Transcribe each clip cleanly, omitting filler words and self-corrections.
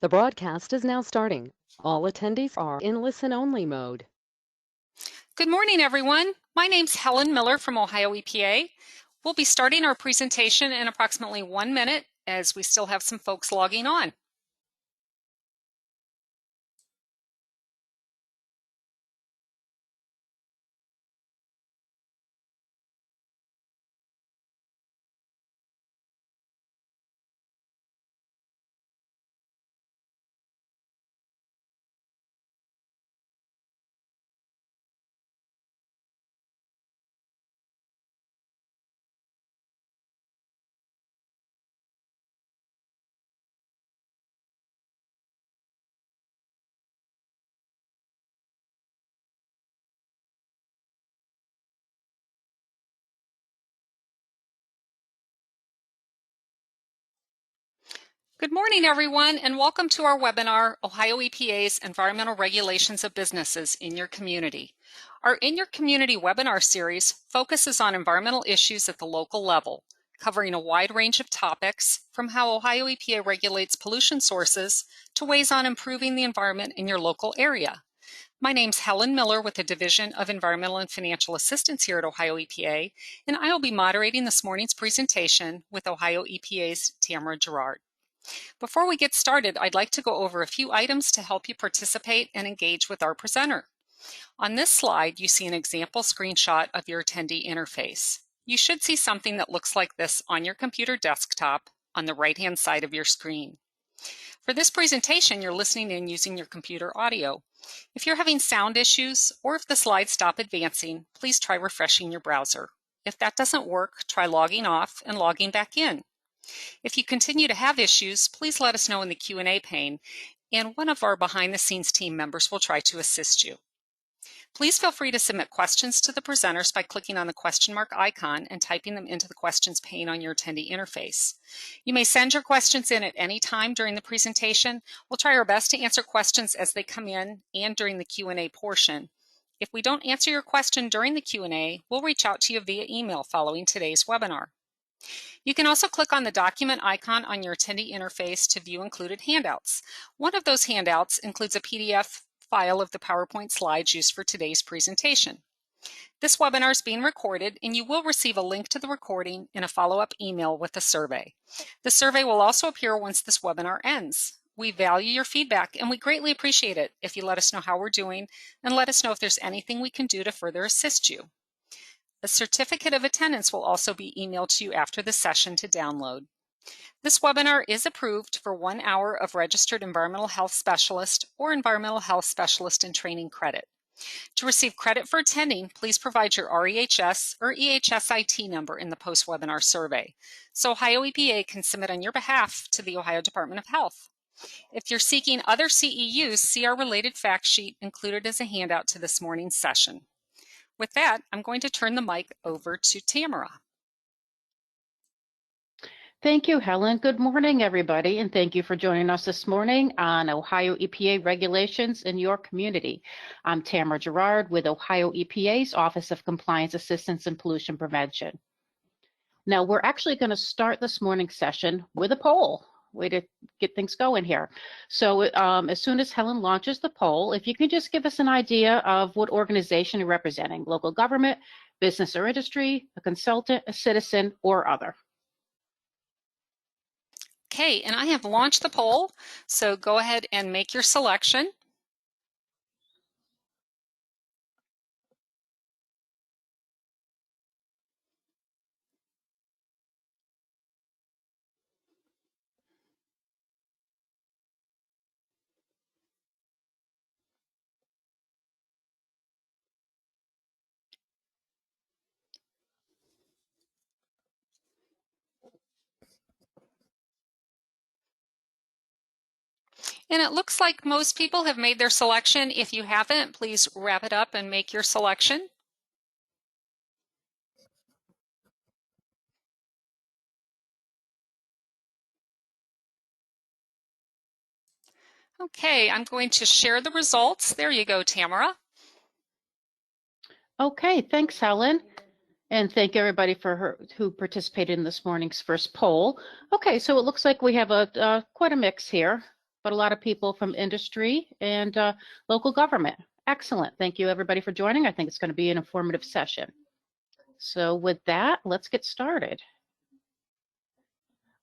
The broadcast is now starting. All attendees are in listen-only mode. Good morning, everyone. My name's Helen Miller from Ohio EPA. We'll be starting our presentation in approximately 1 minute as we still have some folks logging on. Good morning, everyone, and welcome to our webinar, Ohio EPA's Environmental Regulations of Businesses in Your Community. Our In Your Community webinar series focuses on environmental issues at the local level, covering a wide range of topics from how Ohio EPA regulates pollution sources to ways on improving the environment in your local area. My name's Helen Miller with the Division of Environmental and Financial Assistance here at Ohio EPA, and I will be moderating this morning's presentation with Ohio EPA's Tamara Gerard. Before we get started, I'd like to go over a few items to help you participate and engage with our presenter. On this slide, you see an example screenshot of your attendee interface. You should see something that looks like this on your computer desktop on the right-hand side of your screen. For this presentation, you're listening in using your computer audio. If you're having sound issues or if the slides stop advancing, please try refreshing your browser. If that doesn't work, try logging off and logging back in. If you continue to have issues, please let us know in the Q&A pane, and one of our behind-the-scenes team members will try to assist you. Please feel free to submit questions to the presenters by clicking on the question mark icon and typing them into the questions pane on your attendee interface. You may send your questions in at any time during the presentation. We'll try our best to answer questions as they come in and during the Q&A portion. If we don't answer your question during the Q&A, we'll reach out to you via email following today's webinar. You can also click on the document icon on your attendee interface to view included handouts. One of those handouts includes a PDF file of the PowerPoint slides used for today's presentation. This webinar is being recorded, and you will receive a link to the recording in a follow-up email with a survey. The survey will also appear once this webinar ends. We value your feedback, and we greatly appreciate it if you let us know how we're doing and let us know if there's anything we can do to further assist you. A certificate of attendance will also be emailed to you after the session to download. This webinar is approved for 1 hour of registered environmental health specialist or environmental health specialist in training credit. To receive credit for attending, please provide your REHS or EHSIT number in the post-webinar survey, so Ohio EPA can submit on your behalf to the Ohio Department of Health. If you're seeking other CEUs, see our related fact sheet included as a handout to this morning's session. With that, I'm going to turn the mic over to Tamara. Thank you, Helen. Good morning, everybody, and thank you for joining us this morning on Ohio EPA Regulations in Your Community. I'm Tamara Gerard with Ohio EPA's Office of Compliance Assistance and Pollution Prevention. Now, we're actually going to start this morning's session with a poll. Way to get things going here. So as soon as Helen launches the poll, if you can just give us an idea of what organization you're representing, local government, business or industry, a consultant, a citizen, or other. Okay, and I have launched the poll, so go ahead and make your selection. And it looks like most people have made their selection. If you haven't, please wrap it up and make your selection. Okay, I'm going to share the results. There you go, Tamara. Okay, thanks, Helen. And thank everybody who participated in this morning's first poll. Okay, so it looks like we have quite a mix here. but a lot of people from industry and local government. Excellent. Thank you, everybody, for joining. I think it's going to be an informative session. So with that, let's get started.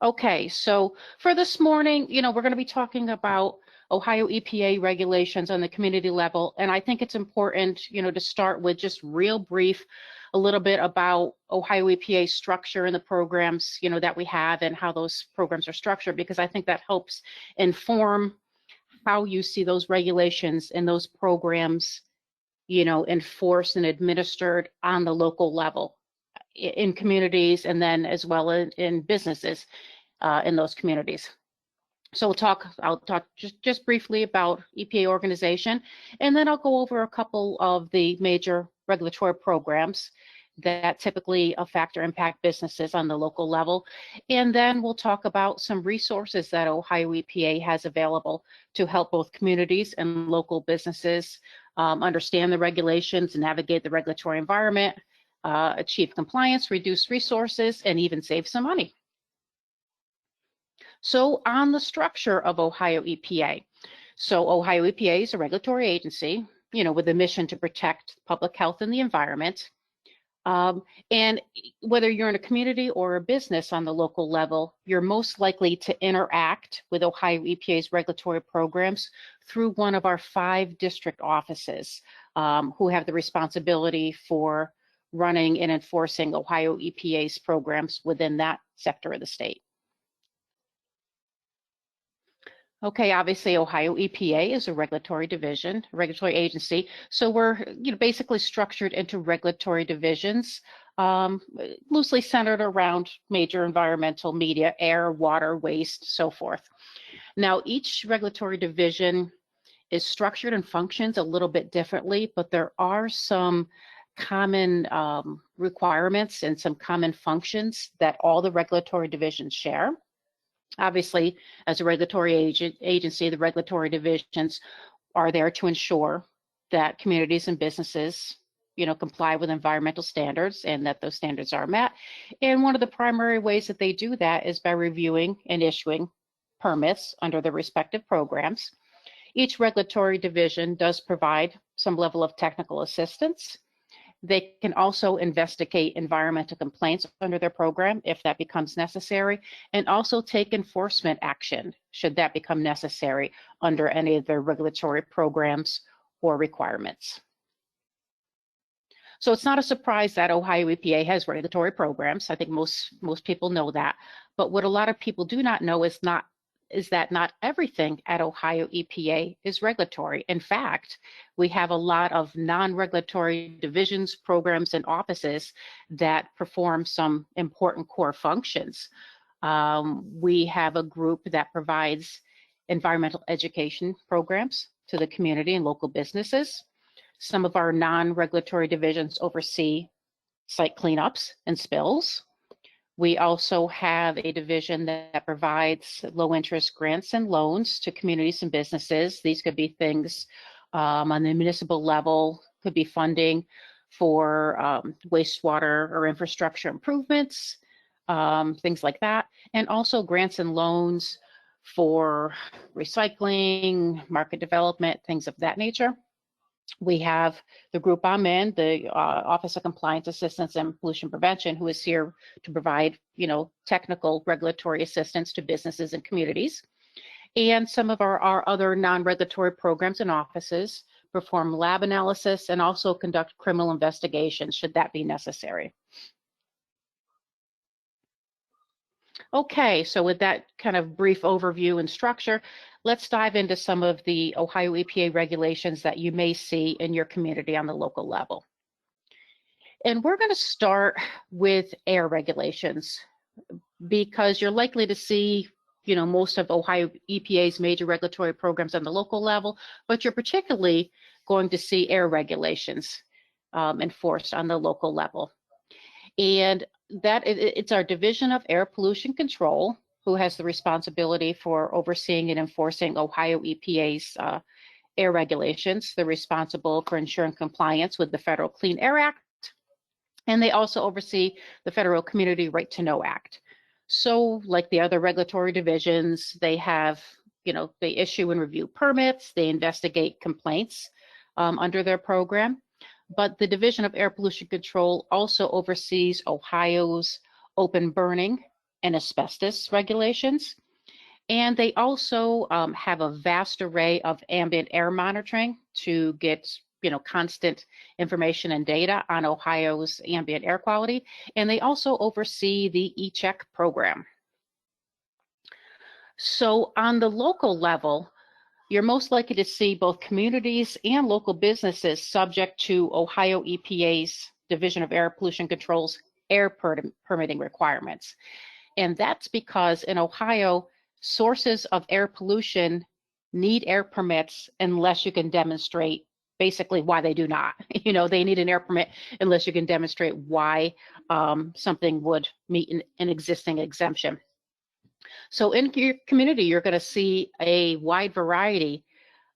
Okay, so for this morning, we're going to be talking about Ohio EPA regulations on the community level. And I think it's important, to start with just real brief, a little bit about Ohio EPA structure and the programs, that we have and how those programs are structured, because I think that helps inform how you see those regulations and those programs, enforced and administered on the local level in communities, and then as well in businesses in those communities. So I'll talk just briefly about EPA organization, and then I'll go over a couple of the major regulatory programs that typically affect or impact businesses on the local level. And then we'll talk about some resources that Ohio EPA has available to help both communities and local businesses understand the regulations, navigate the regulatory environment, achieve compliance, reduce resources, and even save some money. So on the structure of Ohio EPA. So Ohio EPA is a regulatory agency, with a mission to protect public health and the environment. And whether you're in a community or a business on the local level, you're most likely to interact with Ohio EPA's regulatory programs through one of our 5 district offices who have the responsibility for running and enforcing Ohio EPA's programs within that sector of the state. Okay, obviously Ohio EPA is a regulatory division, regulatory agency. So we're basically structured into regulatory divisions, loosely centered around major environmental media, air, water, waste, so forth. Now, each regulatory division is structured and functions a little bit differently, but there are some common requirements and some common functions that all the regulatory divisions share. Obviously, as a regulatory agency, the regulatory divisions are there to ensure that communities and businesses, comply with environmental standards and that those standards are met. And one of the primary ways that they do that is by reviewing and issuing permits under the respective programs. Each regulatory division does provide some level of technical assistance. They can also investigate environmental complaints under their program if that becomes necessary, and also take enforcement action should that become necessary under any of their regulatory programs or requirements. So it's not a surprise that Ohio EPA has regulatory programs. I think most people know that. But what a lot of people do not know is that not everything at Ohio EPA is regulatory. In fact, we have a lot of non-regulatory divisions, programs, and offices that perform some important core functions. We have a group that provides environmental education programs to the community and local businesses. Some of our non-regulatory divisions oversee site cleanups and spills. We also have a division that provides low-interest grants and loans to communities and businesses. These could be things on the municipal level, could be funding for wastewater or infrastructure improvements, things like that, and also grants and loans for recycling, market development, things of that nature. We have the group I'm in, the Office of Compliance Assistance and Pollution Prevention, who is here to provide, technical regulatory assistance to businesses and communities. And some of our other non-regulatory programs and offices perform lab analysis and also conduct criminal investigations should that be necessary. Okay, so with that kind of brief overview and structure, let's dive into some of the Ohio EPA regulations that you may see in your community on the local level. And we're going to start with air regulations because you're likely to see, most of Ohio EPA's major regulatory programs on the local level, but you're particularly going to see air regulations enforced on the local level. And that it's our Division of Air Pollution Control who has the responsibility for overseeing and enforcing Ohio EPA's air regulations. They're responsible for ensuring compliance with the Federal Clean Air Act, and they also oversee the Federal Community Right to Know Act. So like the other regulatory divisions, they have they issue and review permits, they investigate complaints under their program. But the Division of Air Pollution Control also oversees Ohio's open burning and asbestos regulations. And they also have a vast array of ambient air monitoring to get constant information and data on Ohio's ambient air quality. And they also oversee the E-Check program. So on the local level, you're most likely to see both communities and local businesses subject to Ohio EPA's Division of Air Pollution Control's air permitting requirements. And that's because in Ohio, sources of air pollution need air permits unless you can demonstrate basically why they do not. They need an air permit unless you can demonstrate why something would meet an existing exemption. So in your community, you're going to see a wide variety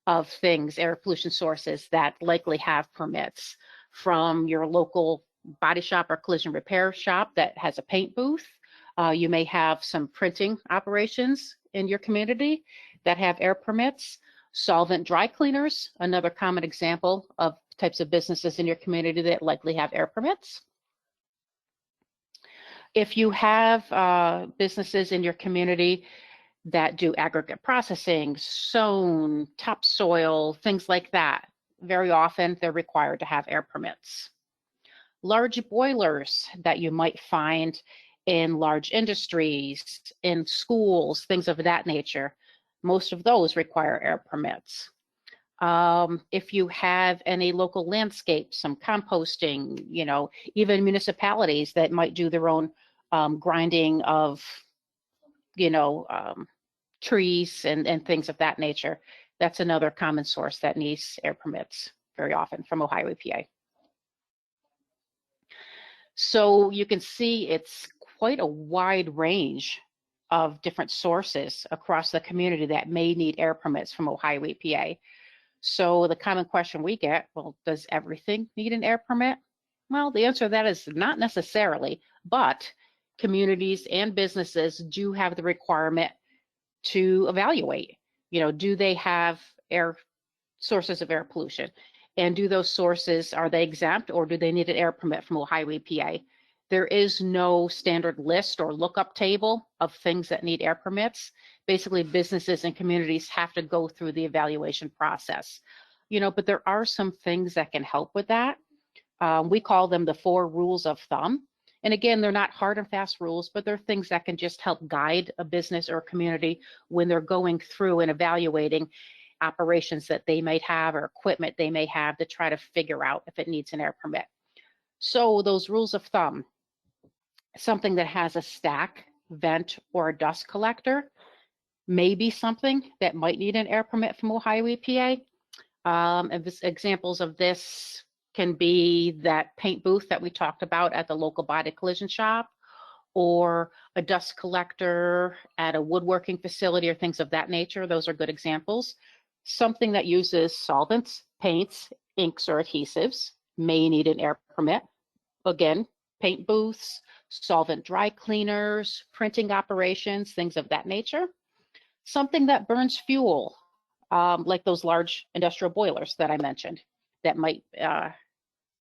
of things, air pollution sources that likely have permits, from your local body shop or collision repair shop that has a paint booth. You may have some printing operations in your community that have air permits. Solvent dry cleaners, another common example of types of businesses in your community that likely have air permits. If you have businesses in your community that do aggregate processing, sown, topsoil, things like that, very often they're required to have air permits. Large boilers that you might find in large industries, in schools, things of that nature, most of those require air permits. If you have any local landscapes, some composting, even municipalities that might do their own grinding of, trees and things of that nature, that's another common source that needs air permits very often from Ohio EPA. So you can see it's quite a wide range of different sources across the community that may need air permits from Ohio EPA. So the common question we get, well, does everything need an air permit? Well, the answer to that is not necessarily, but communities and businesses do have the requirement to evaluate, do they have air sources of air pollution? And do those sources, are they exempt, or do they need an air permit from Ohio EPA? There is no standard list or lookup table of things that need air permits. Basically, businesses and communities have to go through the evaluation process. But there are some things that can help with that. We call them the 4 rules of thumb. And again, they're not hard and fast rules, but they're things that can just help guide a business or a community when they're going through and evaluating operations that they might have or equipment they may have to try to figure out if it needs an air permit. So those rules of thumb, something that has a stack, vent, or a dust collector may be something that might need an air permit from Ohio EPA. Examples of this can be that paint booth that we talked about at the local body collision shop, or a dust collector at a woodworking facility, or things of that nature. Those are good examples. Something that uses solvents, paints, inks, or adhesives may need an air permit. Again, paint booths, solvent dry cleaners, printing operations, things of that nature. Something that burns fuel, like those large industrial boilers that I mentioned, that might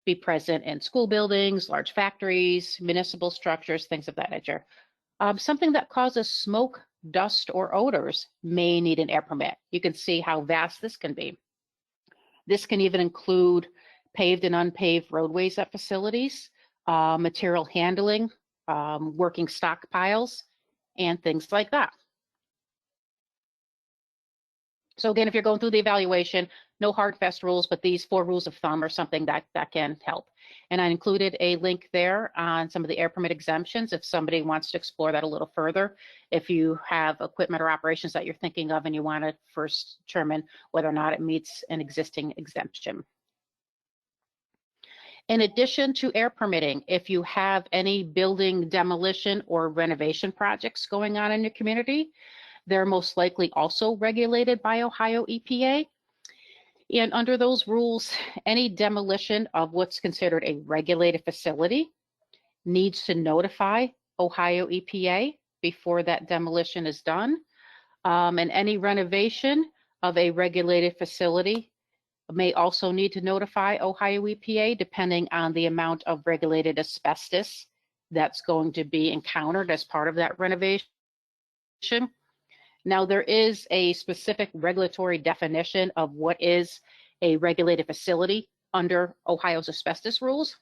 be present in school buildings, large factories, municipal structures, things of that nature. Something that causes smoke, dust, or odors may need an air permit. You can see how vast this can be. This can even include paved and unpaved roadways at facilities, material handling, working stockpiles, and things like that. So again, if you're going through the evaluation, no hard, fast rules, but these 4 rules of thumb are something that can help. And I included a link there on some of the air permit exemptions if somebody wants to explore that a little further. If you have equipment or operations that you're thinking of and you want to first determine whether or not it meets an existing exemption. In addition to air permitting, if you have any building demolition or renovation projects going on in your community, they're most likely also regulated by Ohio EPA. And under those rules, any demolition of what's considered a regulated facility needs to notify Ohio EPA before that demolition is done. And any renovation of a regulated facility may also need to notify Ohio EPA depending on the amount of regulated asbestos that's going to be encountered as part of that renovation. Now, there is a specific regulatory definition of what is a regulated facility under Ohio's asbestos rules,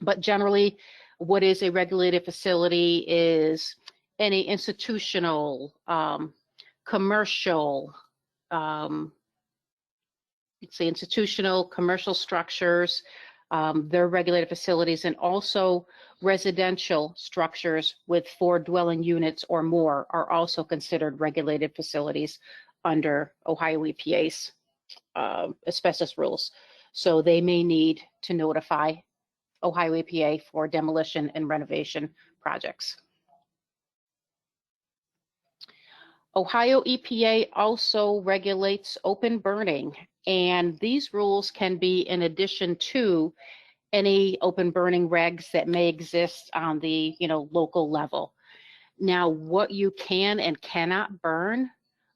but generally, what is a regulated facility is any institutional, commercial, institutional, commercial structures, they're regulated facilities, and also residential structures with 4 dwelling units or more are also considered regulated facilities under Ohio EPA's asbestos rules. So they may need to notify Ohio EPA for demolition and renovation projects. Ohio EPA also regulates open burning, and these rules can be in addition to any open burning regs that may exist on the local level. Now, what you can and cannot burn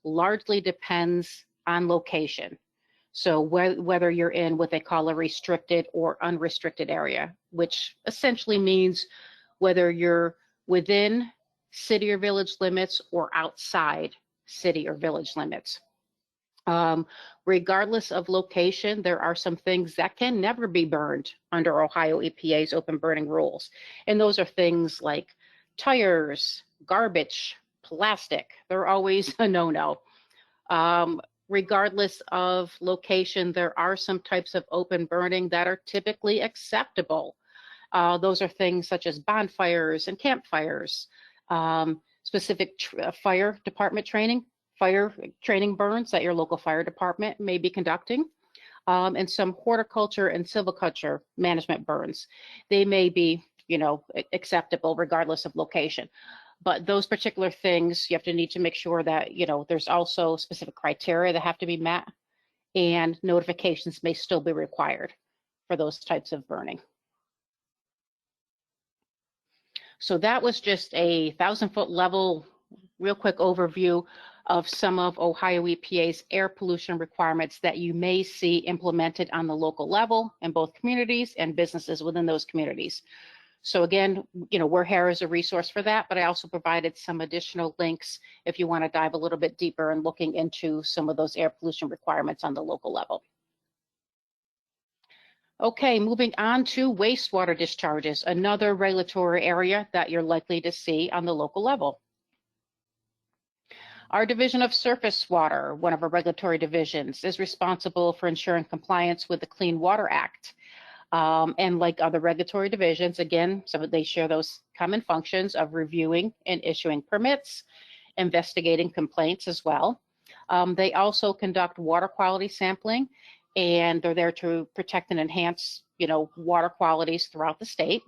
largely depends on location. So whether you're in what they call a restricted or unrestricted area, which essentially means whether you're within city or village limits or outside city or village limits. Regardless of location, there are some things that can never be burned under Ohio EPA's open burning rules. And those are things like tires, garbage, plastic. They're always a no-no. Regardless of location, there are some types of open burning that are typically acceptable. Those are things such as bonfires and campfires, specific fire department training, fire training burns that your local fire department may be conducting, and some horticulture and silviculture management burns. They may be, acceptable regardless of location. But those particular things, you have to need to make sure that, there's also specific criteria that have to be met, and notifications may still be required for those types of burning. So that was just a 1,000-foot level, real quick overview of some of Ohio EPA's air pollution requirements that you may see implemented on the local level in both communities and businesses within those communities. So again, we're here as a resource for that, but I also provided some additional links if you want to dive a little bit deeper and looking into some of those air pollution requirements on the local level. Okay, moving on to wastewater discharges, another regulatory area that you're likely to see on the local level. Our Division of Surface Water, one of our regulatory divisions, is responsible for ensuring compliance with the Clean Water Act. And like other regulatory divisions, again, they share those common functions of reviewing and issuing permits, investigating complaints as well. They also conduct water quality sampling, and they're there to protect and enhance, water qualities throughout the state.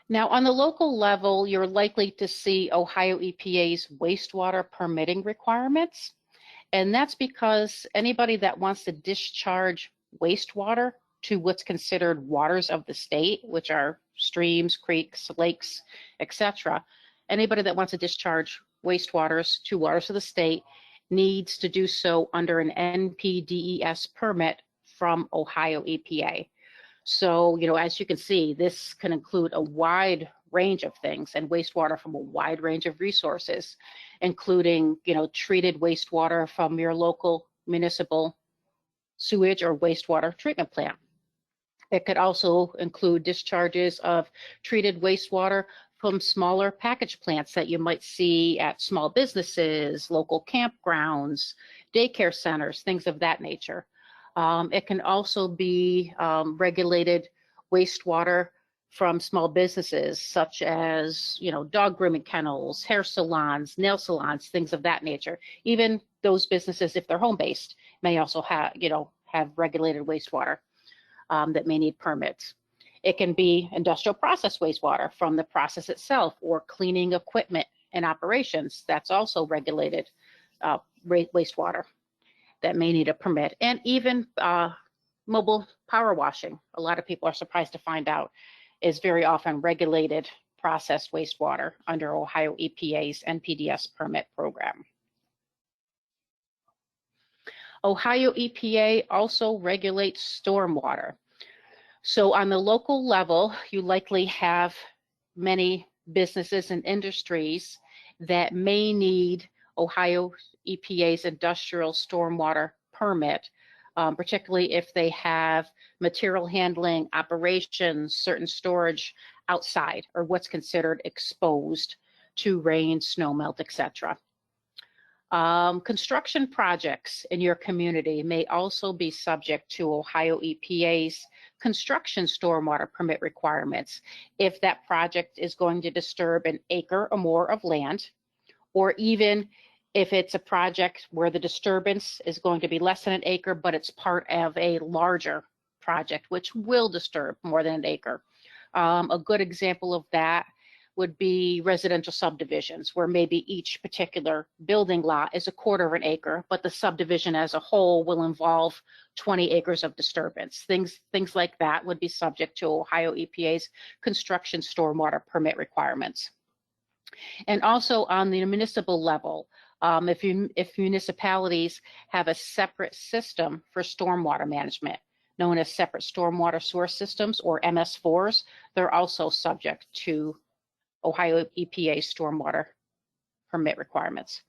Now, on the local level, you're likely to see Ohio EPA's wastewater permitting requirements. And that's because anybody that wants to discharge wastewater to what's considered waters of the state, which are streams, creeks, lakes, etc., anybody that wants to discharge wastewaters to waters of the state needs to do so under an NPDES permit from Ohio EPA. So, as you can see, this can include a wide range of things and wastewater from a wide range of resources, including, treated wastewater from your local municipal sewage or wastewater treatment plant. It could also include discharges of treated wastewater from smaller package plants that you might see at small businesses, local campgrounds, daycare centers, things of that nature. It can also be regulated wastewater from small businesses such as, dog grooming kennels, hair salons, nail salons, things of that nature. Even those businesses, if they're home-based, may also have, have regulated wastewater that may need permits. It can be industrial process wastewater from the process itself, or cleaning equipment and operations. That's also regulated wastewater that may need a permit. And even mobile power washing, a lot of people are surprised to find out, is very often regulated processed wastewater under Ohio EPA's NPDES permit program. Ohio EPA also regulates stormwater. So on the local level, you likely have many businesses and industries that may need Ohio EPA's industrial stormwater permit, particularly if they have material handling operations, certain storage outside, or what's considered exposed to rain, snow melt, etc. Construction projects in your community may also be subject to Ohio EPA's construction stormwater permit requirements if that project is going to disturb an acre or more of land, or even if it's a project where the disturbance is going to be less than an acre, but it's part of a larger project, which will disturb more than an acre. A good example of that would be residential subdivisions, where maybe each particular building lot is 1/4 of an acre, but the subdivision as a whole will involve 20 acres of disturbance. Things like that would be subject to Ohio EPA's construction stormwater permit requirements. And also on the municipal level, if municipalities have a separate system for stormwater management, known as separate stormwater source systems, or MS4s, they're also subject to Ohio EPA stormwater permit requirements.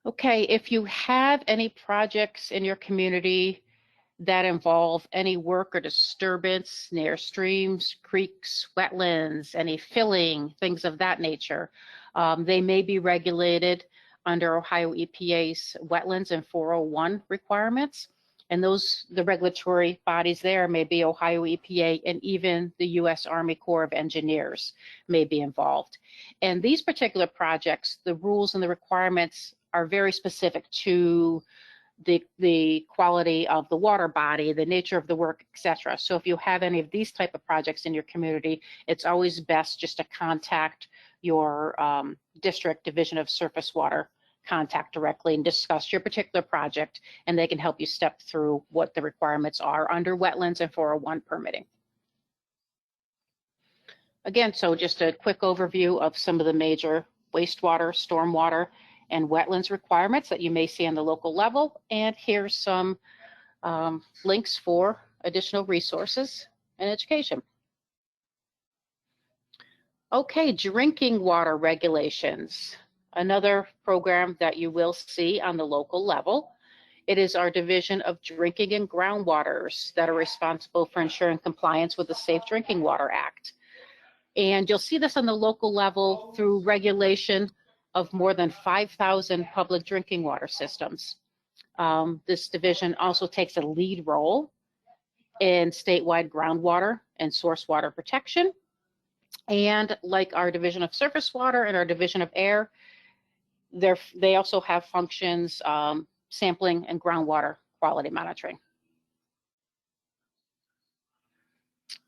Okay, if you have any projects in your community that involve any work or disturbance near streams, creeks, wetlands, any filling, things of that nature, they may be regulated under Ohio EPA's wetlands and 401 requirements. And the regulatory bodies there may be Ohio EPA, and even the U.S. Army Corps of Engineers may be involved. And these particular projects, the rules and the requirements are very specific to the quality of the water body, the nature of the work, etc. So if you have any of these type of projects in your community, it's always best just to contact your district division of surface water contact directly and discuss your particular project, and they can help you step through what the requirements are under wetlands and 401 permitting. Again, so just a quick overview of some of the major wastewater, stormwater, and wetlands requirements that you may see on the local level. And here's some links for additional resources and education. Okay, drinking water regulations. Another program that you will see on the local level. It is our Division of Drinking and Groundwaters that are responsible for ensuring compliance with the Safe Drinking Water Act. And you'll see this on the local level through regulation of more than 5,000 public drinking water systems. This division also takes a lead role in statewide groundwater and source water protection. And like our Division of Surface Water and our Division of Air, they also have functions sampling and groundwater quality monitoring.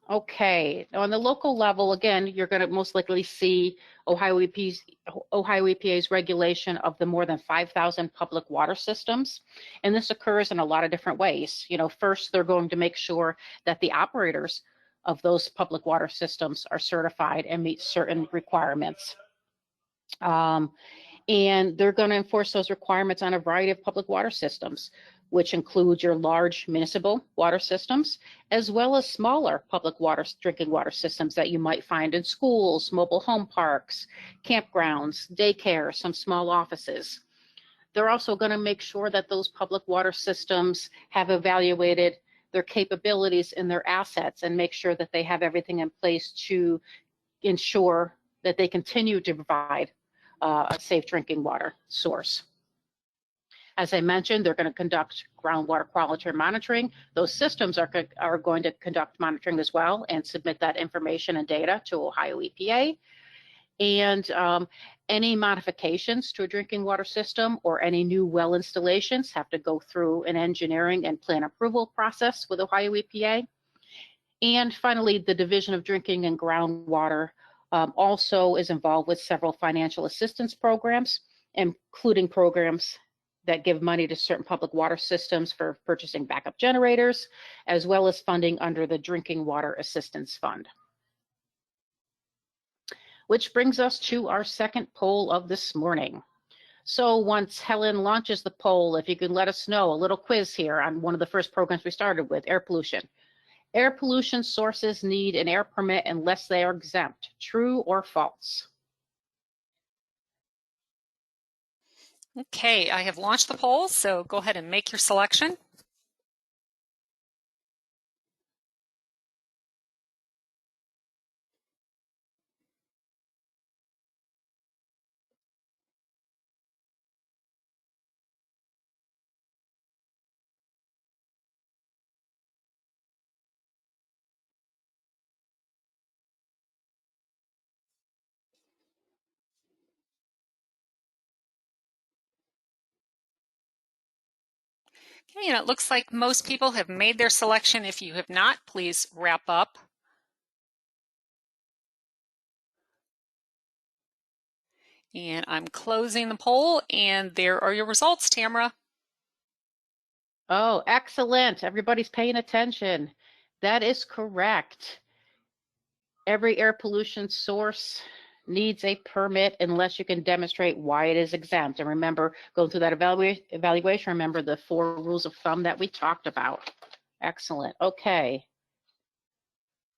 Okay, now on the local level, again, you're going to most likely see Ohio EPA's regulation of the more than 5,000 public water systems. And this occurs in a lot of different ways. You know, first, they're going to make sure that the operators of those public water systems are certified and meet certain requirements. And they're going to enforce those requirements on a variety of public water systems, which include your large municipal water systems, as well as smaller public drinking water systems that you might find in schools, mobile home parks, campgrounds, daycare, some small offices. They're also going to make sure that those public water systems have evaluated their capabilities and their assets and make sure that they have everything in place to ensure that they continue to provide a safe drinking water source. As I mentioned, they're going to conduct groundwater quality monitoring. Those systems are going to conduct monitoring as well and submit that information and data to Ohio EPA. And any modifications to a drinking water system or any new well installations have to go through an engineering and plan approval process with Ohio EPA. And finally, the Division of Drinking and Groundwater also is involved with several financial assistance programs, including programs that give money to certain public water systems for purchasing backup generators, as well as funding under the Drinking Water Assistance Fund. Which brings us to our second poll of this morning. So once Helen launches the poll, if you could let us know, a little quiz here on one of the first programs we started with, air pollution. Air pollution sources need an air permit unless they are exempt. True or false? Okay, I have launched the poll, so go ahead and make your selection. Okay, and it looks like most people have made their selection. If you have not, please wrap up. And I'm closing the poll, and there are your results, Tamara. Oh, excellent. Everybody's paying attention. That is correct. Every air pollution source needs a permit unless you can demonstrate why it is exempt. And remember, going through that evaluation, remember the 4 rules of thumb that we talked about. Excellent. Okay.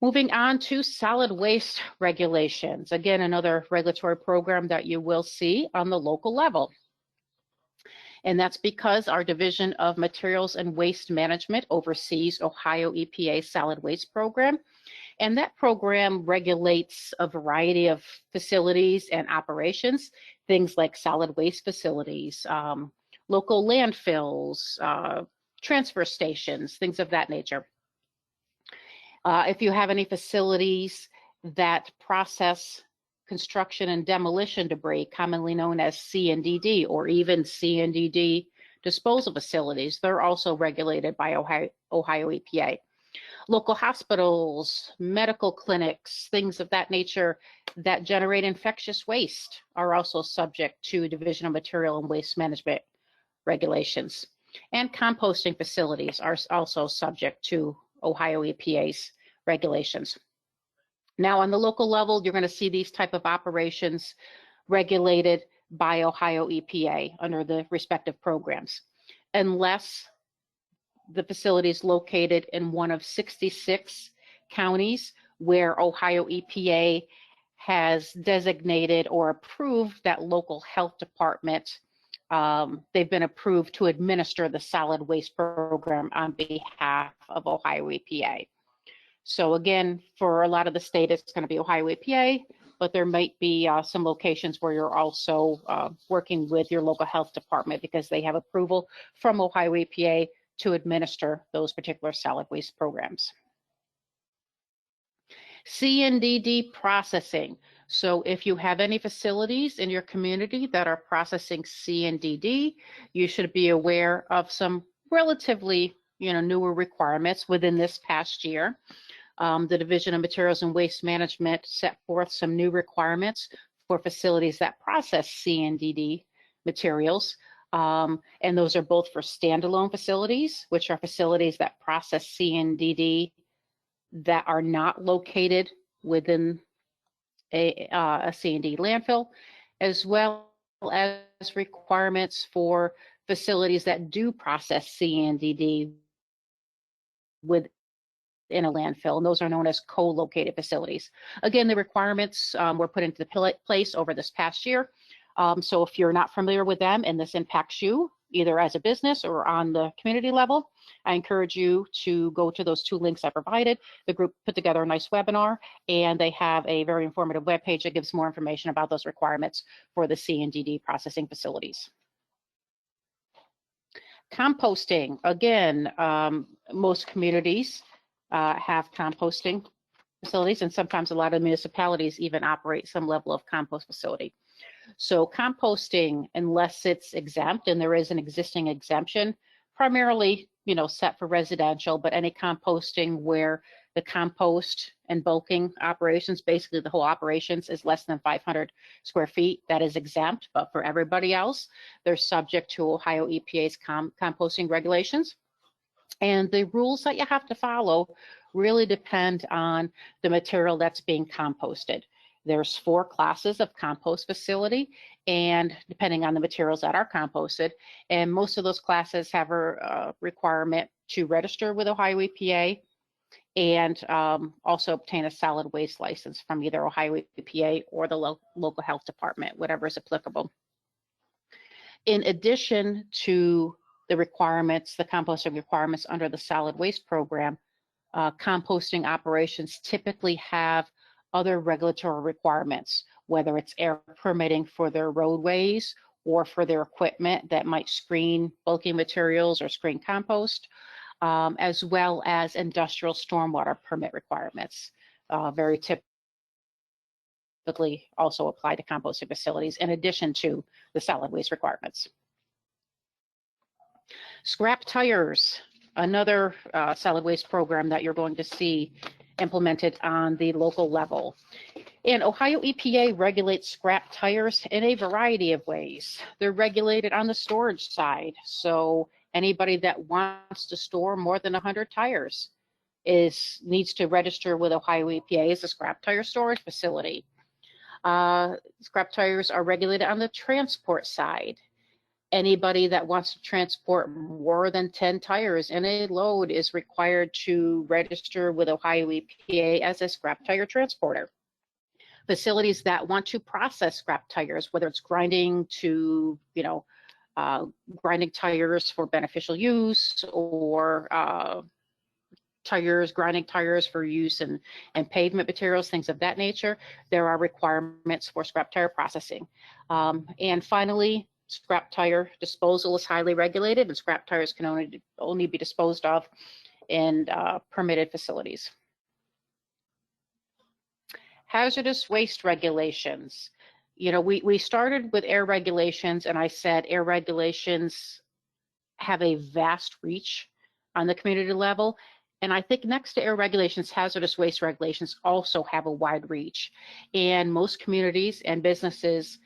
Moving on to solid waste regulations. Again, another regulatory program that you will see on the local level. And that's because our Division of Materials and Waste Management oversees Ohio EPA solid waste program. And that program regulates a variety of facilities and operations, things like solid waste facilities, local landfills, transfer stations, things of that nature. If you have any facilities that process construction and demolition debris, commonly known as C&DD, or even C&DD disposal facilities, they're also regulated by Ohio EPA. Local hospitals, medical clinics, things of that nature that generate infectious waste are also subject to Division of Material and Waste Management regulations. And composting facilities are also subject to Ohio EPA's regulations. Now, on the local level, you're going to see these type of operations regulated by Ohio EPA under the respective programs, unless the facility is located in one of 66 counties where Ohio EPA has designated or approved that local health department. They've been approved to administer the solid waste program on behalf of Ohio EPA. So again, for a lot of the state, it's going to be Ohio EPA, but there might be some locations where you're also working with your local health department because they have approval from Ohio EPA to administer those particular solid waste programs. C&DD processing. So if you have any facilities in your community that are processing C&DD, you should be aware of some relatively newer requirements within this past year. The Division of Materials and Waste Management set forth some new requirements for facilities that process C&DD materials. And those are both for standalone facilities, which are facilities that process C&DD that are not located within a C&D landfill, as well as requirements for facilities that do process C&DD within a landfill, and those are known as co-located facilities. Again, the requirements were put into place over this past year. So if you're not familiar with them and this impacts you, either as a business or on the community level, I encourage you to go to those 2 links I provided. The group put together a nice webinar, and they have a very informative webpage that gives more information about those requirements for the C&DD processing facilities. Composting, again, most communities have composting facilities, and sometimes a lot of municipalities even operate some level of compost facility. So composting, unless it's exempt, and there is an existing exemption, primarily set for residential, but any composting where The compost and bulking operations, basically the whole operations, is less than 500 square feet. That is exempt, but for everybody else, they're subject to Ohio EPA's composting regulations. And the rules that you have to follow really depend on the material that's being composted. There's 4 classes of compost facility, and depending on the materials that are composted, and most of those classes have a requirement to register with Ohio EPA and also obtain a solid waste license from either Ohio EPA or the local health department, whatever is applicable. In addition to the requirements, the composting requirements under the solid waste program, composting operations typically have other regulatory requirements, whether it's air permitting for their roadways or for their equipment that might screen bulky materials or screen compost, as well as industrial stormwater permit requirements. Very typically also apply to composting facilities in addition to the solid waste requirements. Scrap tires, another solid waste program that you're going to see implemented on the local level. And Ohio EPA regulates scrap tires in a variety of ways. They're regulated on the storage side. So anybody that wants to store more than 100 tires needs to register with Ohio EPA as a scrap tire storage facility. Scrap tires are regulated on the transport side. Anybody that wants to transport more than 10 tires in a load is required to register with Ohio EPA as a scrap tire transporter. Facilities that want to process scrap tires, whether it's grinding to, grinding tires for beneficial use or grinding tires for use in pavement materials, things of that nature, there are requirements for scrap tire processing. And finally, scrap tire disposal is highly regulated, and scrap tires can only be disposed of in permitted facilities. Hazardous waste regulations. We started with air regulations, and I said air regulations have a vast reach on the community level. And I think next to air regulations, hazardous waste regulations also have a wide reach. And most communities and businesses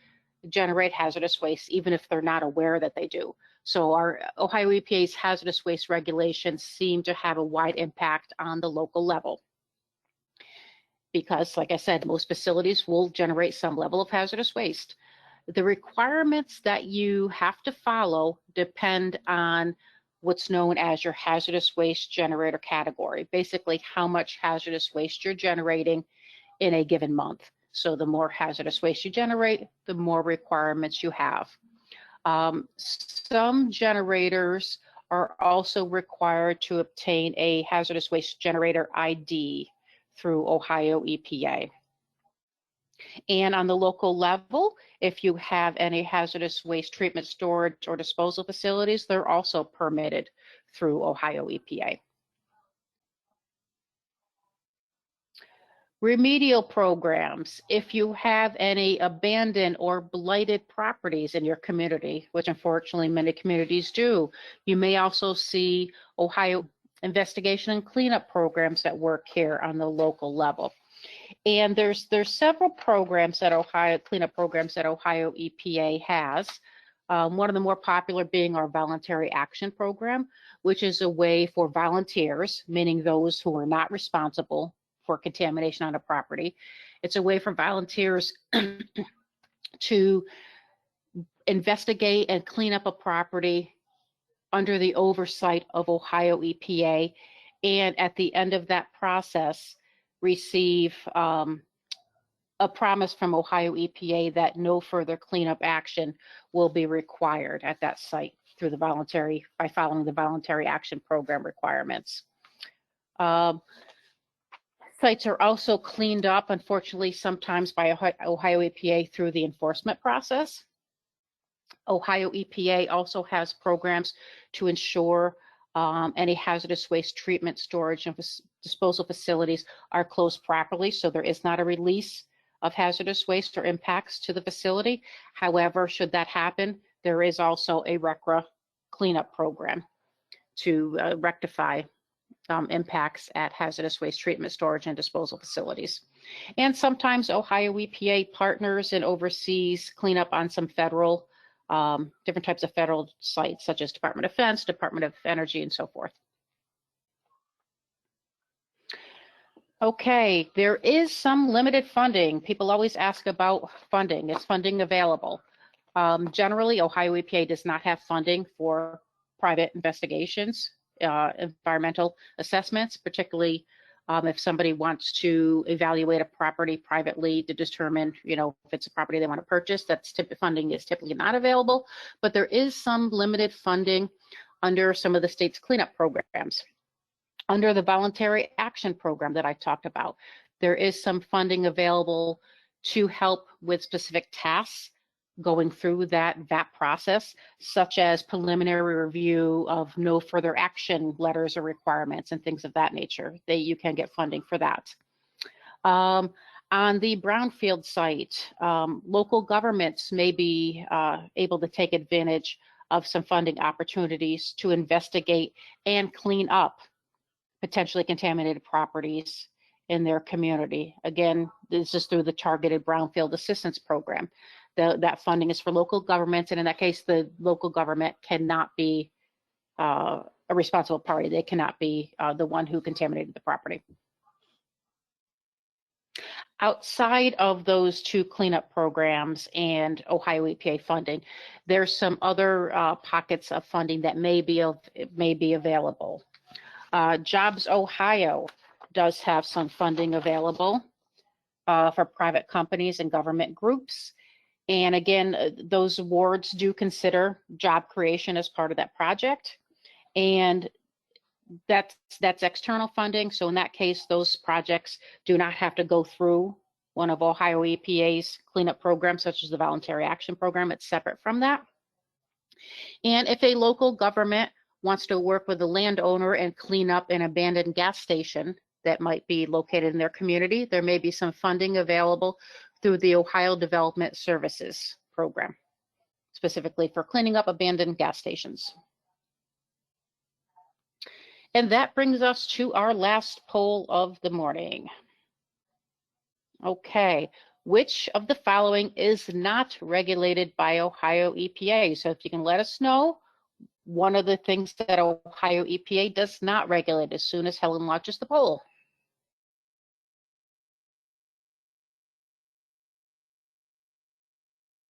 generate hazardous waste, even if they're not aware that they do. So our Ohio EPA's hazardous waste regulations seem to have a wide impact on the local level. Because, like I said, most facilities will generate some level of hazardous waste. The requirements that you have to follow depend on what's known as your hazardous waste generator category, basically how much hazardous waste you're generating in a given month. So the more hazardous waste you generate, the more requirements you have. Some generators are also required to obtain a hazardous waste generator ID through Ohio EPA. And on the local level, if you have any hazardous waste treatment, storage, or disposal facilities, they're also permitted through Ohio EPA. Remedial programs. If you have any abandoned or blighted properties in your community, which unfortunately many communities do, you may also see Ohio investigation and cleanup programs that work here on the local level. And there's several programs that cleanup programs that Ohio EPA has. One of the more popular being our voluntary action program, which is a way for volunteers, meaning those who are not responsible for contamination on a property. It's a way for volunteers to investigate and clean up a property under the oversight of Ohio EPA, and at the end of that process, receive a promise from Ohio EPA that no further cleanup action will be required at that site by following the voluntary action program requirements. Sites are also cleaned up, unfortunately, sometimes by Ohio EPA through the enforcement process. Ohio EPA also has programs to ensure any hazardous waste treatment, storage, and disposal facilities are closed properly, so there is not a release of hazardous waste or impacts to the facility. However, should that happen, there is also a RCRA cleanup program to rectify impacts at hazardous waste treatment, storage, and disposal facilities. And sometimes Ohio EPA partners and oversees cleanup on some federal, different types of federal sites, such as Department of Defense, Department of Energy, and so forth. Okay, there is some limited funding. People always ask about funding. Is funding available? Generally, Ohio EPA does not have funding for private investigations, environmental assessments, particularly if somebody wants to evaluate a property privately to determine, if it's a property they want to purchase. Funding is typically not available, but there is some limited funding under some of the state's cleanup programs. Under the voluntary action program that I talked about, there is some funding available to help with specific tasks going through that process, such as preliminary review of no further action letters or requirements and things of that nature. You can get funding for that. On the brownfield site, local governments may be able to take advantage of some funding opportunities to investigate and clean up potentially contaminated properties in their community. Again, this is through the Targeted Brownfield Assistance Program. That funding is for local governments, and in that case, the local government cannot be a responsible party. They cannot be the one who contaminated the property. Outside of those two cleanup programs and Ohio EPA funding, there's some other pockets of funding that may be available. Jobs Ohio does have some funding available for private companies and government groups. And again, those awards do consider job creation as part of that project. And that's external funding. So in that case, those projects do not have to go through one of Ohio EPA's cleanup programs, such as the Voluntary Action Program. It's separate from that. And if a local government wants to work with the landowner and clean up an abandoned gas station that might be located in their community, there may be some funding available through the Ohio Development Services Program, specifically for cleaning up abandoned gas stations. And that brings us to our last poll of the morning. Okay, which of the following is not regulated by Ohio EPA? So if you can let us know one of the things that Ohio EPA does not regulate as soon as Helen launches the poll.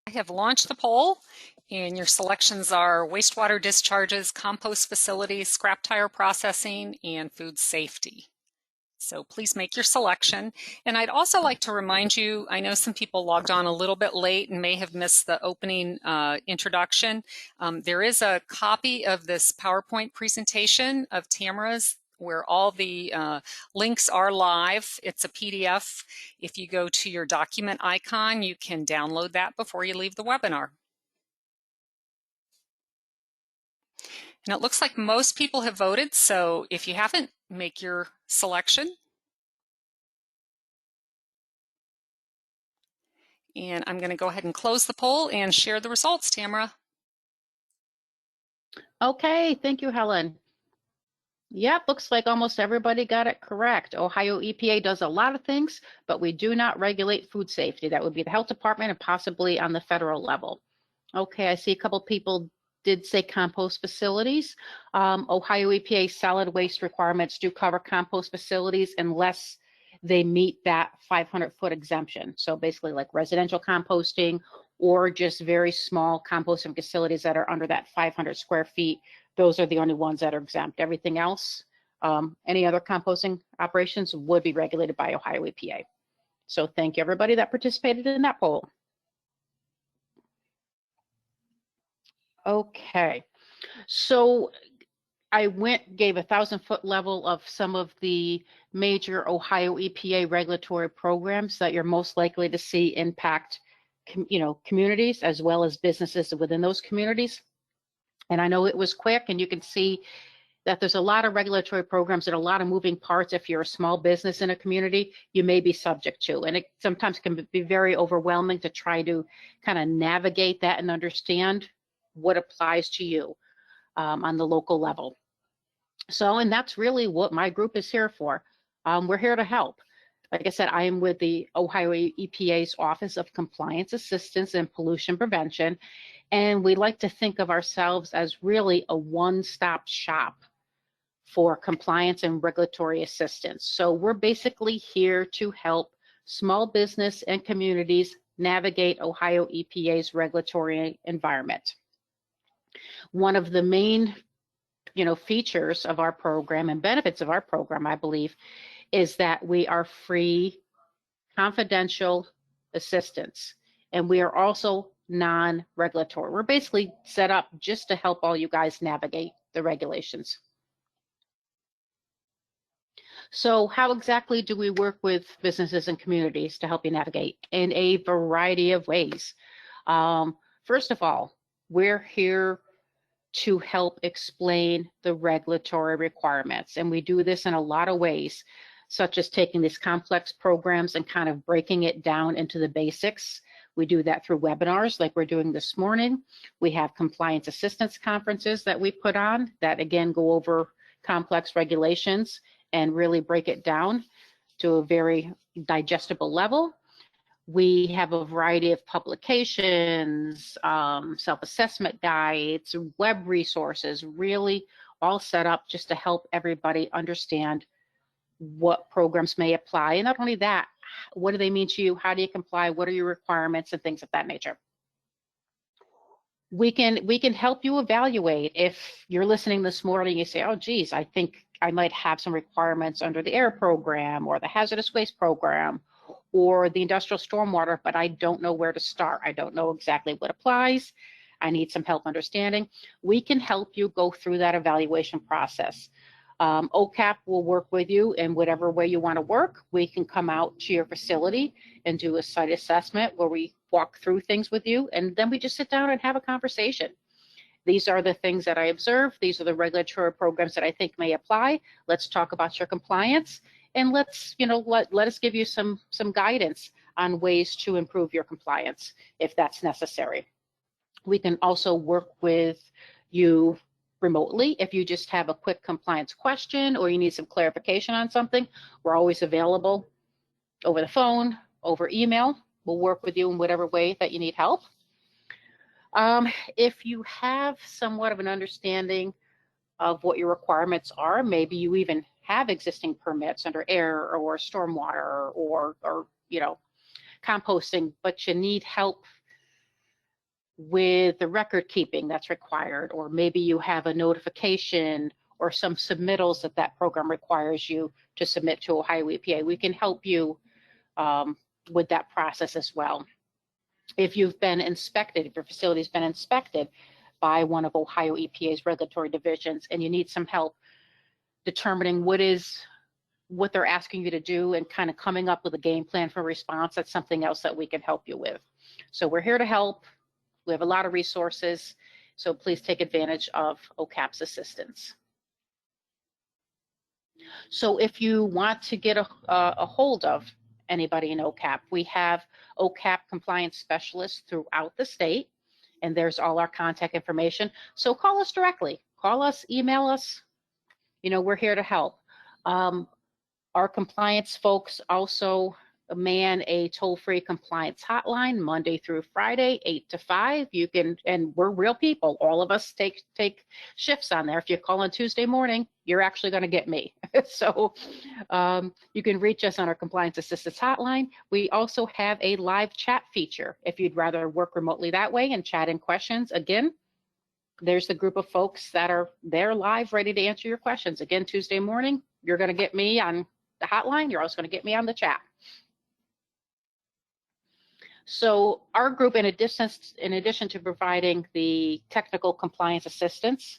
I have launched the poll, and your selections are wastewater discharges, compost facilities, scrap tire processing, and food safety. So please make your selection. And I'd also like to remind you, I know some people logged on a little bit late and may have missed the opening introduction. There is a copy of this PowerPoint presentation of Tamara's where all the links are live. It's a PDF. If you go to your document icon, you can download that before you leave the webinar. And it looks like most people have voted, so if you haven't, make your selection. And I'm going to go ahead and close the poll and share the results, Tamara. Okay, thank you, Helen. Yep, looks like almost everybody got it correct. Ohio EPA does a lot of things, but we do not regulate food safety. That would be the health department and possibly on the federal level. Okay, I see a couple people did say compost facilities. Ohio EPA solid waste requirements do cover compost facilities unless they meet that 500-foot exemption. So basically like residential composting or just very small composting facilities that are under that 500 square feet. Those are the only ones that are exempt. Everything else, any other composting operations would be regulated by Ohio EPA. So thank you everybody that participated in that poll. Okay, so I gave a 1,000-foot level of some of the major Ohio EPA regulatory programs that you're most likely to see impact, communities as well as businesses within those communities. And I know it was quick, and you can see that there's a lot of regulatory programs and a lot of moving parts. If you're a small business in a community, you may be subject to, and it sometimes can be very overwhelming to try to kind of navigate that and understand what applies to you on the local level. So, and that's really what my group is here for. We're here to help. Like I said, I am with the Ohio EPA's Office of Compliance Assistance and Pollution Prevention, and we like to think of ourselves as really a one-stop shop for compliance and regulatory assistance. So we're basically here to help small business and communities navigate Ohio EPA's regulatory environment. One of the main features of our program and benefits of our program, I believe, is that we are free, confidential assistance, and we are also non-regulatory. We're basically set up just to help all you guys navigate the regulations. So how exactly do we work with businesses and communities to help you navigate? In a variety of ways. First of all, we're here to help explain the regulatory requirements. And we do this in a lot of ways, such as taking these complex programs and kind of breaking it down into the basics. We do that through webinars like we're doing this morning. We have compliance assistance conferences that we put on that, again, go over complex regulations and really break it down to a very digestible level. We have a variety of publications, self-assessment guides, web resources, really all set up just to help everybody understand what programs may apply. And not only that, what do they mean to you? How do you comply? What are your requirements and things of that nature? We can help you evaluate. If you're listening this morning, you say, oh, geez, I think I might have some requirements under the AIR program or the hazardous waste program or the industrial stormwater, but I don't know where to start. I don't know exactly what applies. I need some help understanding. We can help you go through that evaluation process. OCAP will work with you in whatever way you want to work. We can come out to your facility and do a site assessment where we walk through things with you, and then we just sit down and have a conversation. These are the things that I observe. These are the regulatory programs that I think may apply. Let's talk about your compliance, and let's, let us give you some guidance on ways to improve your compliance if that's necessary. We can also work with you remotely if you just have a quick compliance question or you need some clarification on something. We're always available over the phone, over email. We'll work with you in whatever way that you need help. If you have somewhat of an understanding of what your requirements are, maybe you even have existing permits under AIR or stormwater or composting, but you need help with the record keeping that's required, or maybe you have a notification or some submittals that program requires you to submit to Ohio EPA. We can help you with that process as well. If you've been inspected, if your facility's been inspected by one of Ohio EPA's regulatory divisions and you need some help determining what they're asking you to do and kind of coming up with a game plan for response, that's something else that we can help you with. So we're here to help. We have a lot of resources, so please take advantage of OCAP's assistance. So if you want to get a hold of anybody in OCAP, we have OCAP compliance specialists throughout the state, and there's all our contact information. So call us directly, call us, email us. We're here to help. Our compliance folks also man a toll-free compliance hotline Monday through Friday, 8 to 5. You can, and we're real people. All of us take shifts on there. If you call on Tuesday morning, you're actually going to get me. So you can reach us on our compliance assistance hotline. We also have a live chat feature if you'd rather work remotely that way and chat in questions. Again, there's the group of folks that are there live, ready to answer your questions. Again, Tuesday morning, you're going to get me on the hotline. You're also going to get me on the chat. So our group, in addition to providing the technical compliance assistance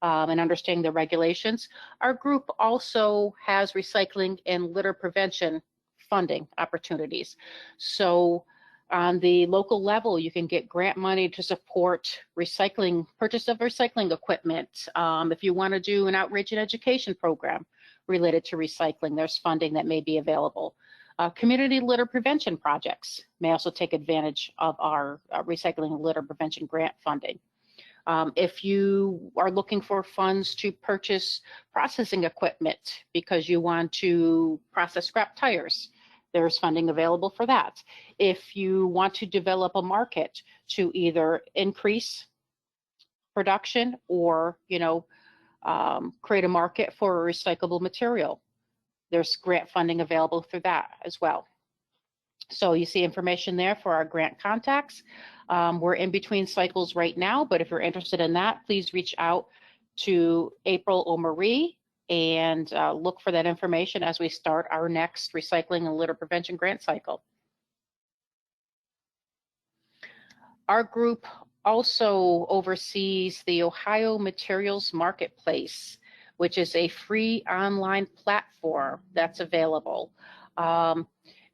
and understanding the regulations, our group also has recycling and litter prevention funding opportunities. So on the local level, you can get grant money to support recycling, purchase of recycling equipment. If you want to do an outreach and education program related to recycling, there's funding that may be available. Community litter prevention projects may also take advantage of our recycling and litter prevention grant funding. If you are looking for funds to purchase processing equipment because you want to process scrap tires, there's funding available for that. If you want to develop a market to either increase production or, create a market for a recyclable material, there's grant funding available for that as well. So you see information there for our grant contacts. We're in between cycles right now, but if you're interested in that, please reach out to April or Marie and look for that information as we start our next recycling and litter prevention grant cycle. Our group also oversees the Ohio Materials Marketplace, which is a free online platform that's available.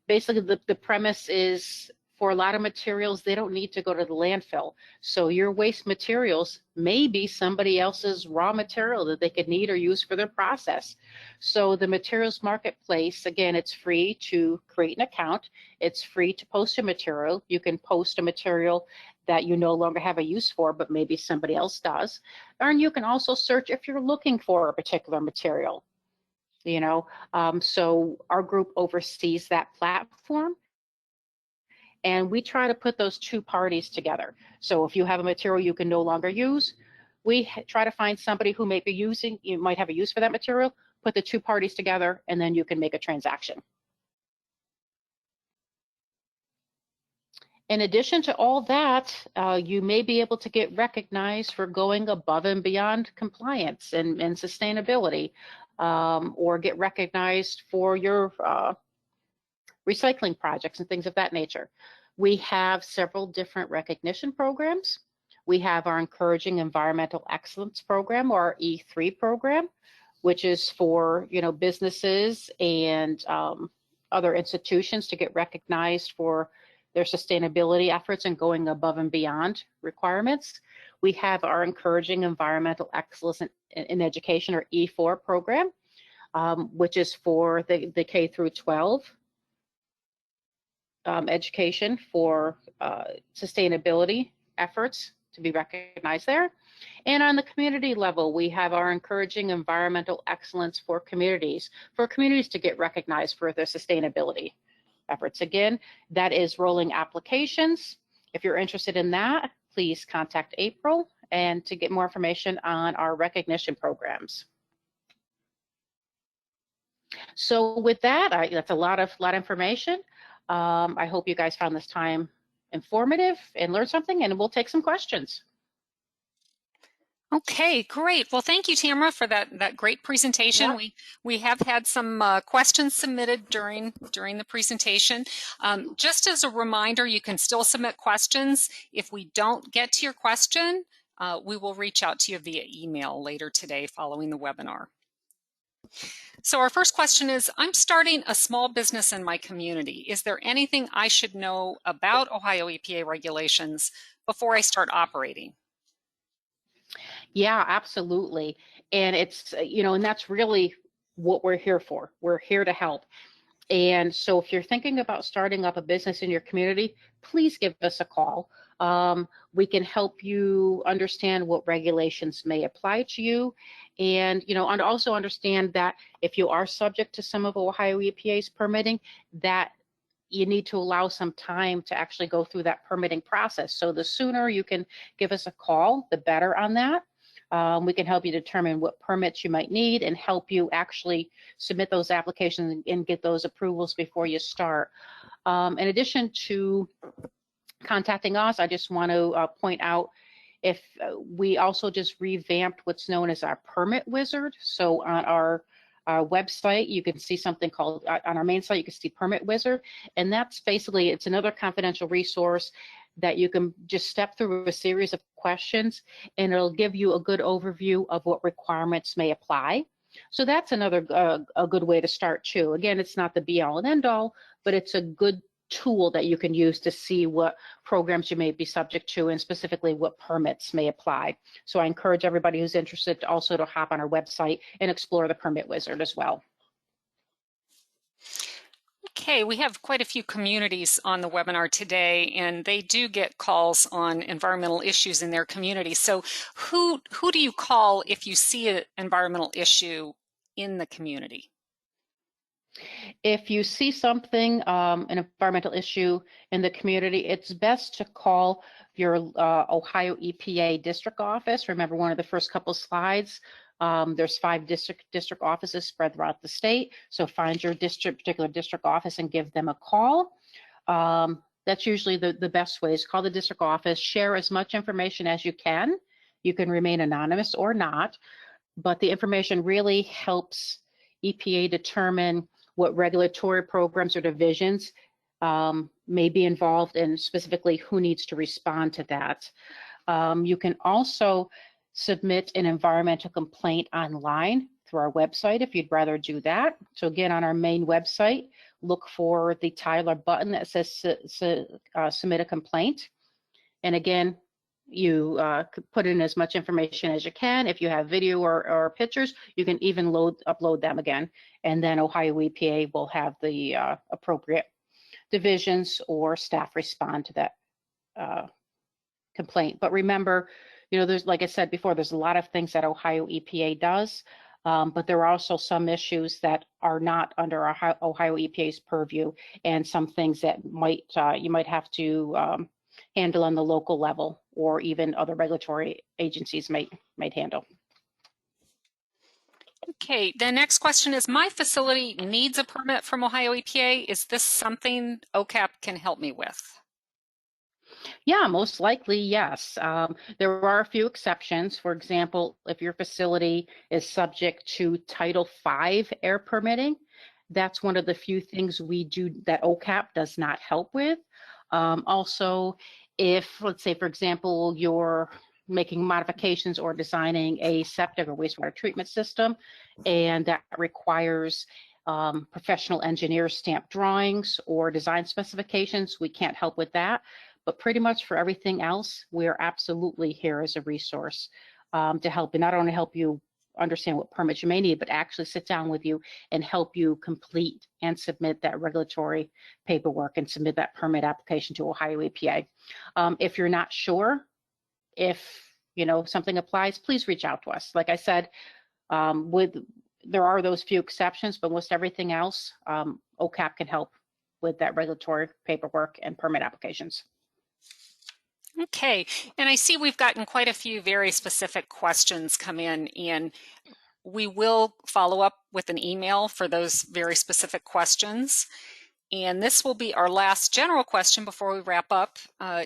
Basically, the premise is for a lot of materials, they don't need to go to the landfill. So your waste materials may be somebody else's raw material that they could need or use for their process. So the Materials Marketplace, again, it's free to create an account. It's free to post a material. You can post a material that you no longer have a use for, but maybe somebody else does. And you can also search if you're looking for a particular material. So our group oversees that platform, and we try to put those two parties together. So if you have a material you can no longer use, we try to find somebody who may be you might have a use for that material, put the two parties together, and then you can make a transaction. In addition to all that, you may be able to get recognized for going above and beyond compliance and sustainability, or get recognized for your recycling projects and things of that nature. We have several different recognition programs. We have our Encouraging Environmental Excellence program, or our E3 program, which is for businesses and other institutions to get recognized for their sustainability efforts and going above and beyond requirements. We have our Encouraging Environmental Excellence in Education, or E4 program, which is for the K through 12 education for sustainability efforts to be recognized there. And on the community level, we have our Encouraging Environmental Excellence for communities to get recognized for their sustainability efforts. Again, that is rolling applications. If you're interested in that, please contact April and to get more information on our recognition programs. So with that, that's a lot of information. I hope you guys found this time informative and learned something, and we'll take some questions. Okay, great. Well, thank you, Tamara, for that great presentation. Yeah. We have had some questions submitted during the presentation. Just as a reminder, you can still submit questions. If we don't get to your question, we will reach out to you via email later today following the webinar. So our first question is, I'm starting a small business in my community. Is there anything I should know about Ohio EPA regulations before I start operating? Yeah, absolutely. And it's, and that's really what we're here for. We're here to help. And so if you're thinking about starting up a business in your community, please give us a call. We can help you understand what regulations may apply to you. And, and also understand that if you are subject to some of Ohio EPA's permitting, that you need to allow some time to actually go through that permitting process. So the sooner you can give us a call, the better on that. We can help you determine what permits you might need and help you actually submit those applications and get those approvals before you start. In addition to contacting us, I just want to point out if we also just revamped what's known as our Permit Wizard. So on our website, you can see something called, on our main site, you can see Permit Wizard. And that's basically, it's another confidential resource that you can just step through a series of questions, and it'll give you a good overview of what requirements may apply. So that's another a good way to start too. Again, it's not the be all and end all, but it's a good tool that you can use to see what programs you may be subject to and specifically what permits may apply. So I encourage everybody who's interested to also to hop on our website and explore the Permit Wizard as well. Okay, we have quite a few communities on the webinar today, and they do get calls on environmental issues in their community. So who do you call if you see an environmental issue in the community? If you see something, an environmental issue in the community, it's best to call your Ohio EPA district office. Remember one of the first couple slides, there's 5 district offices spread throughout the state. So find your particular district office and give them a call. That's usually the best way is call the district office, share as much information as you can. You can remain anonymous or not, but the information really helps EPA determine what regulatory programs or divisions may be involved and specifically who needs to respond to that. You can also submit an environmental complaint online through our website if you'd rather do that. So again, on our main website, look for the Tyler button that says submit a complaint. And again, you could put in as much information as you can. If you have video or pictures, you can even upload them again. And then Ohio EPA will have the appropriate divisions or staff respond to that complaint. But remember, there's, like I said before, there's a lot of things that Ohio EPA does, but there are also some issues that are not under Ohio EPA's purview, and some things that you might have to handle on the local level, or even other regulatory agencies might handle. Okay, the next question is, my facility needs a permit from Ohio EPA. Is this something OCAP can help me with? Yeah, most likely, yes. There are a few exceptions. For example, if your facility is subject to Title V air permitting, that's one of the few things we do that OCAP does not help with. Also, if, let's say, for example, you're making modifications or designing a septic or wastewater treatment system, and that requires professional engineer stamp drawings or design specifications, we can't help with that. But pretty much for everything else, we're absolutely here as a resource to help, and not only help you understand what permits you may need, but actually sit down with you and help you complete and submit that regulatory paperwork and submit that permit application to Ohio EPA. If you're not sure if something applies, please reach out to us. Like I said, there are those few exceptions, but most everything else, OCAP can help with that regulatory paperwork and permit applications. Okay, and I see we've gotten quite a few very specific questions come in, and we will follow up with an email for those very specific questions. And this will be our last general question before we wrap up.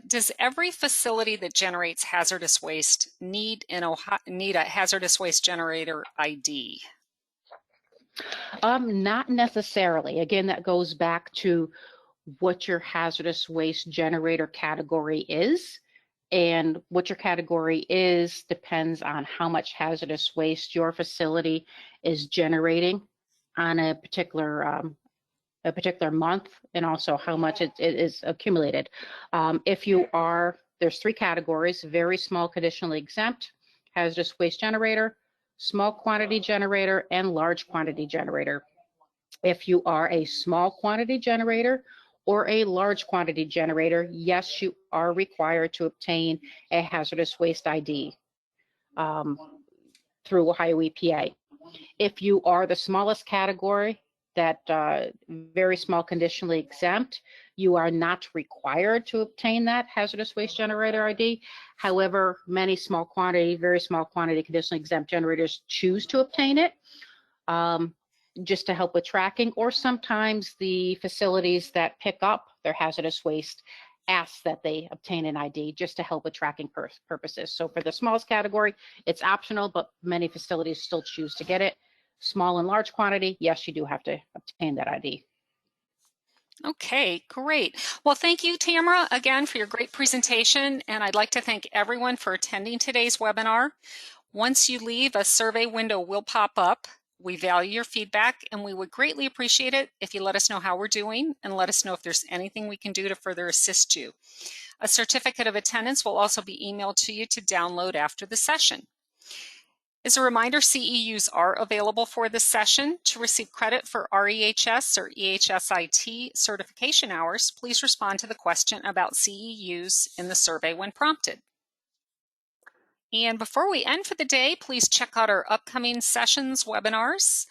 Does every facility that generates hazardous waste need a hazardous waste generator ID? Not necessarily. Again, that goes back to what your hazardous waste generator category is. And what your category is depends on how much hazardous waste your facility is generating on a particular month, and also how much it is accumulated. There's 3 categories: very small conditionally exempt, hazardous waste generator, small quantity generator, and large quantity generator. If you are a small quantity generator or a large quantity generator, yes, you are required to obtain a hazardous waste ID through Ohio EPA. If you are the smallest category, that very small conditionally exempt, you are not required to obtain that hazardous waste generator ID. However, many very small quantity conditionally exempt generators choose to obtain it just to help with tracking, or sometimes the facilities that pick up their hazardous waste ask that they obtain an ID just to help with tracking purposes. So for the smallest category, it's optional, but many facilities still choose to get it. Small and large quantity, yes, you do have to obtain that ID. Okay, great. Well, thank you, Tamara, again for your great presentation, and I'd like to thank everyone for attending today's webinar. Once you leave, a survey window will pop up. We value your feedback, and we would greatly appreciate it if you let us know how we're doing and let us know if there's anything we can do to further assist you. A certificate of attendance will also be emailed to you to download after the session. As a reminder, CEUs are available for this session. To receive credit for REHS or EHSIT certification hours, please respond to the question about CEUs in the survey when prompted. And before we end for the day, please check out our upcoming sessions webinars.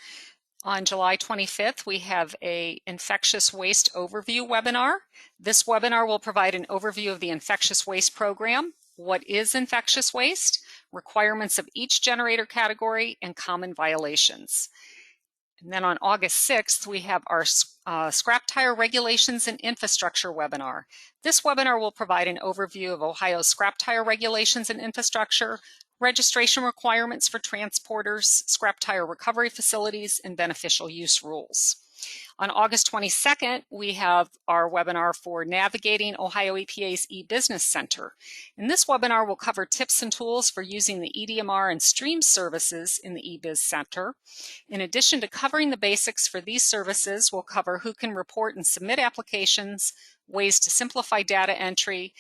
On July 25th, we have an infectious waste overview webinar. This webinar will provide an overview of the infectious waste program, what is infectious waste, requirements of each generator category, and common violations. And then on August 6th, we have our scrap tire regulations and infrastructure webinar. This webinar will provide an overview of Ohio's scrap tire regulations and infrastructure, registration requirements for transporters, scrap tire recovery facilities, and beneficial use rules. On August 22nd, we have our webinar for navigating Ohio EPA's e-Business Center. And this webinar will cover tips and tools for using the EDMR and stream services in the e-Biz Center. In addition to covering the basics for these services, we'll cover who can report and submit applications, ways to simplify data entry,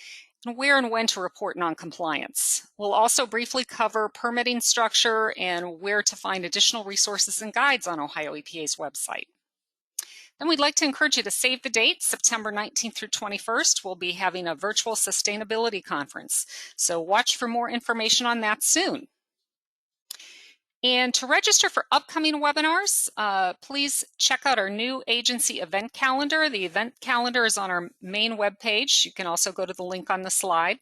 and where and when to report non-compliance. We'll also briefly cover permitting structure and where to find additional resources and guides on Ohio EPA's website. Then we'd like to encourage you to save the date. September 19th through 21st, we'll be having a virtual sustainability conference. So watch for more information on that soon. And to register for upcoming webinars, please check out our new agency event calendar. The event calendar is on our main webpage. You can also go to the link on the slide.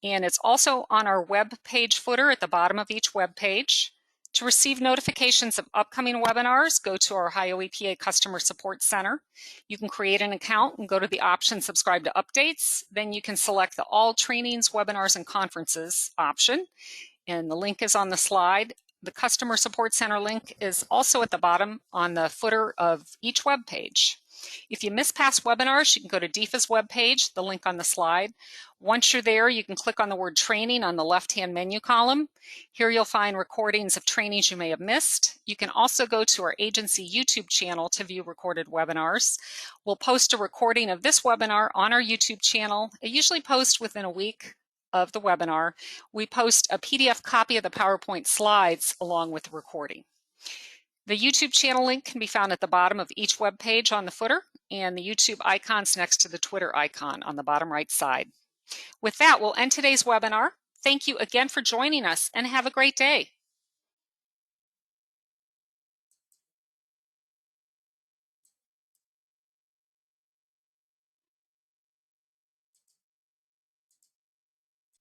And it's also on our web page footer at the bottom of each web page. To receive notifications of upcoming webinars, go to our Ohio EPA Customer Support Center. You can create an account and go to the option Subscribe to Updates. Then you can select the All Trainings, Webinars, and Conferences option. And the link is on the slide. The Customer Support Center link is also at the bottom on the footer of each web page. If you miss past webinars, you can go to DEFA's webpage, the link on the slide. Once you're there, you can click on the word training on the left-hand menu column. Here you'll find recordings of trainings you may have missed. You can also go to our agency YouTube channel to view recorded webinars. We'll post a recording of this webinar on our YouTube channel. I usually post within a week of the webinar. We post a PDF copy of the PowerPoint slides along with the recording. The YouTube channel link can be found at the bottom of each web page on the footer, and the YouTube icon's next to the Twitter icon on the bottom right side. With that, we'll end today's webinar. Thank you again for joining us, and have a great day.